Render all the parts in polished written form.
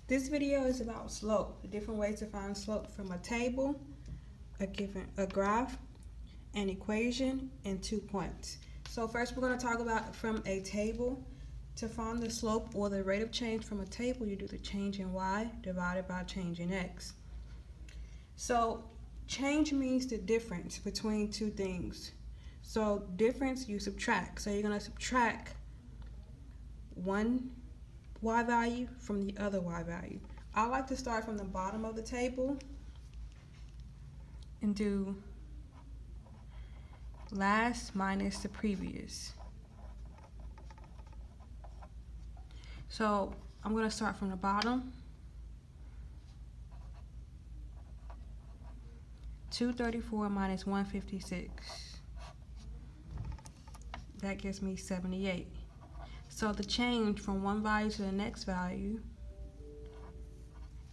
This video is about slope, the different ways to find slope from a table, a graph, an equation, and 2 points. So first we're going to talk about from a table. To find the slope or the rate of change from a table, you do the change in y divided by change in x. So change means the difference between two things. So difference, you subtract. So you're going to subtract one y value from the other y value. I like to start from the bottom of the table and do last minus the previous. So I'm going to start from the bottom. 234 minus 156. That gives me 78. So the change from one value to the next value,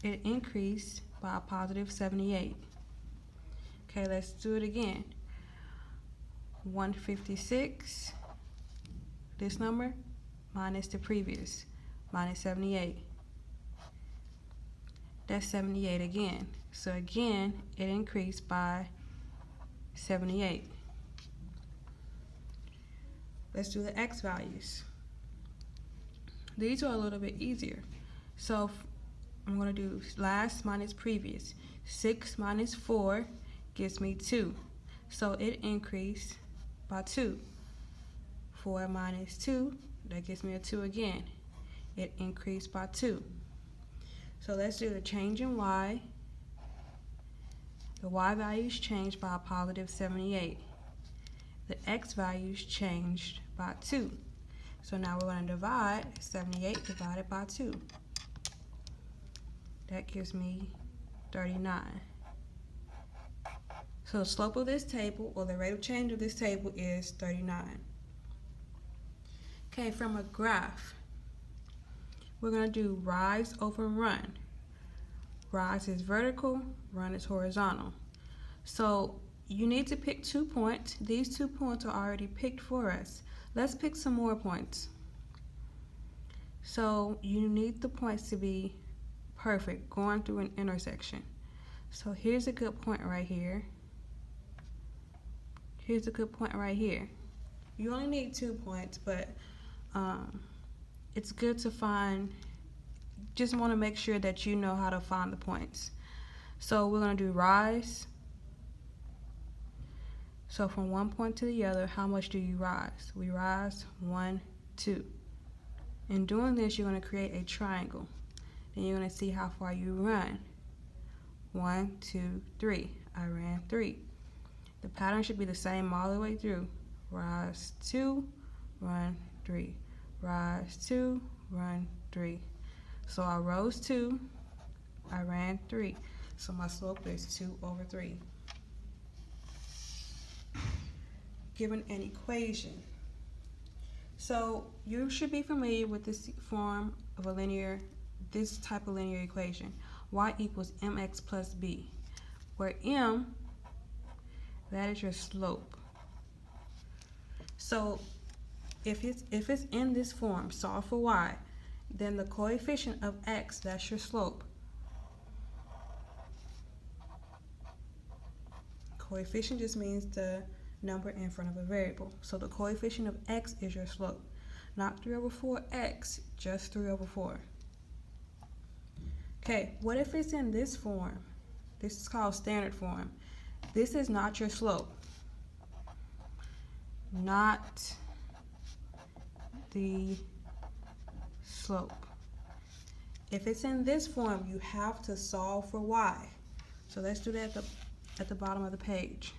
it increased by a positive 78. Okay, let's do it again. 156, this number, minus the previous, minus 78. That's 78 again. So again, it increased by 78. Let's do the x values. These are a little bit easier. So I'm going to do last minus previous. 6 minus 4 gives me 2. So it increased by 2. 4 minus 2, that gives me a 2 again. It increased by 2. So let's do the change in y. The y values changed by a positive 78. The x values changed by 2. So now we're going to divide 78 divided by 2. That gives me 39. So the slope of this table, or the rate of change of this table, is 39. Okay, from a graph, we're going to do rise over run. Rise is vertical, run is horizontal. So you need to pick 2 points. These 2 points are already picked for us. Let's pick some more points. So you need the points to be perfect, going through an intersection. So here's a good point right here. Here's a good point right here. You only need 2 points, but it's good to find, just want to make sure that you know how to find the points. So we're going to do rise. So from one point to the other, how much do you rise? We rise 1, 2. In doing this, you're going to create a triangle. Then you're going to see how far you run. 1, 2, 3. I ran 3. The pattern should be the same all the way through. Rise 2, run 3. Rise 2, run 3. So I rose 2, I ran 3. So my slope is 2 over 3. Given an equation. So you should be familiar with this form of a this type of linear equation. Y equals mx plus b, where m, that is your slope. So if it's in this form, solve for y, then the coefficient of x, that's your slope. Coefficient just means the number in front of a variable. So the coefficient of x is your slope. Not 3 over 4x, just 3 over 4. Okay, what if it's in this form? This is called standard form. This is not your slope. Not the slope. If it's in this form, you have to solve for y. So let's do that at the bottom of the page.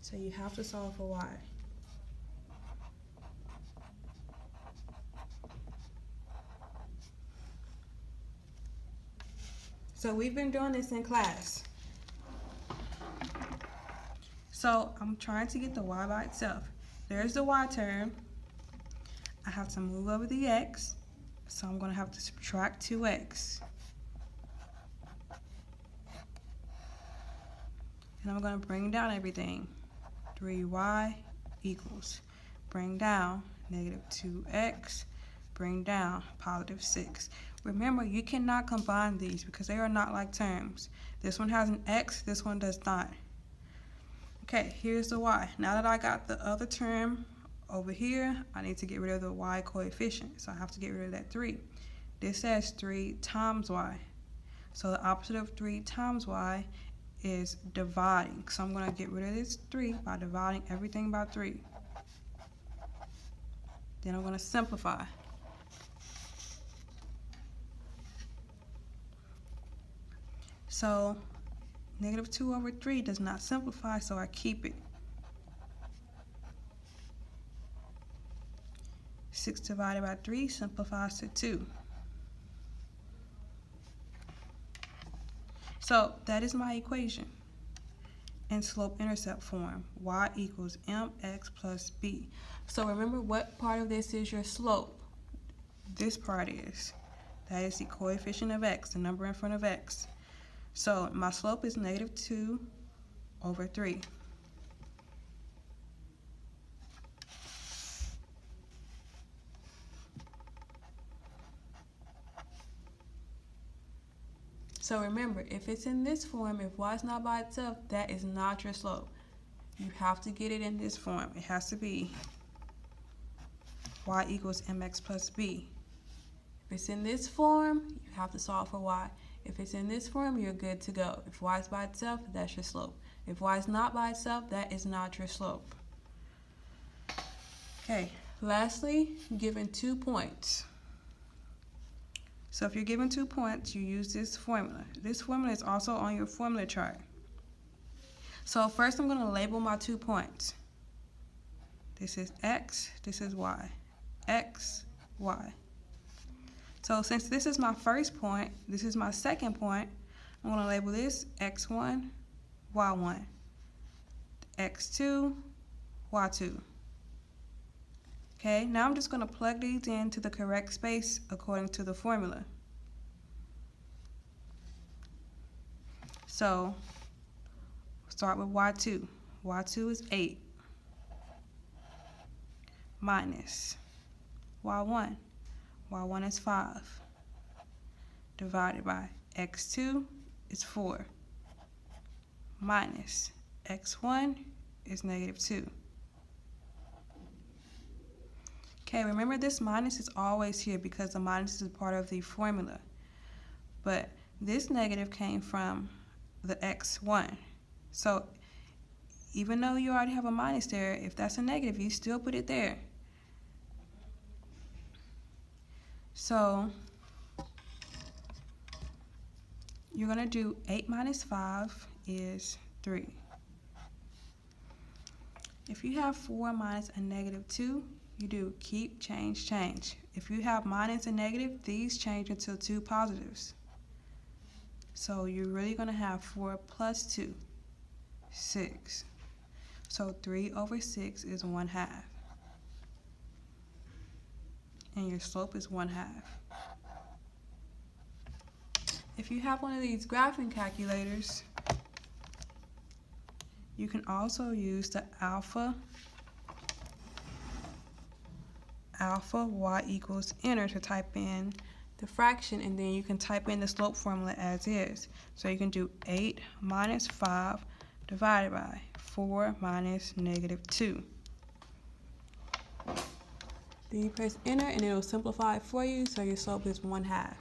So you have to solve for y. So we've been doing this in class. So I'm trying to get the y by itself. There's the y term. I have to move over the x. So I'm going to have to subtract 2x. And I'm going to bring down everything. 3y equals. bring down, negative 2x, bring down, positive 6. Remember, you cannot combine these because they are not like terms. This one has an x, this one does not. Okay, here's the y. Now that I got the other term over here, I need to get rid of the y coefficient. So I have to get rid of that 3. This says 3 times y. So the opposite of 3 times y is dividing. So I'm going to get rid of this 3 by dividing everything by 3. Then I'm going to simplify. So negative 2 over 3 does not simplify, so I keep it. 6 divided by 3 simplifies to 2. So that is my equation in slope-intercept form. Y equals mx plus b. So remember, what part of this is your slope? This part is. That is the coefficient of x, the number in front of x. So my slope is negative 2 over 3. So remember, if it's in this form, if y is not by itself, that is not your slope. You have to get it in this form. It has to be y equals mx plus b. If it's in this form, you have to solve for y. If it's in this form, you're good to go. If y is by itself, that's your slope. If y is not by itself, that is not your slope. Okay, lastly, given 2 points. So if you're given 2 points, you use this formula. This formula is also on your formula chart. So first I'm going to label my 2 points. This is x, this is y. X, y. So since this is my first point, this is my second point, I'm going to label this x1, y1, x2, y2. Okay, now I'm just going to plug these into the correct space according to the formula. So, start with y2. y2 is 8 minus y1. y1 is 5 divided by x2 is 4 minus x1 is negative 2. Okay, remember this minus is always here because the minus is part of the formula. But this negative came from the x1. So even though you already have a minus there, if that's a negative, you still put it there. So you're going to do 8 minus 5 is 3. If you have 4 minus a negative 2, you do keep, change, change. If you have minus and negative, these change into 2 positives. So you're really going to have 4 plus 2, 6. So 3 over 6 is 1/2. And your slope is 1/2. If you have one of these graphing calculators, you can also use the alpha y equals enter to type in the fraction, and then you can type in the slope formula as is. So you can do 8 minus 5 divided by 4 minus negative 2. Then you press enter and it will simplify it for you, so your slope is 1/2.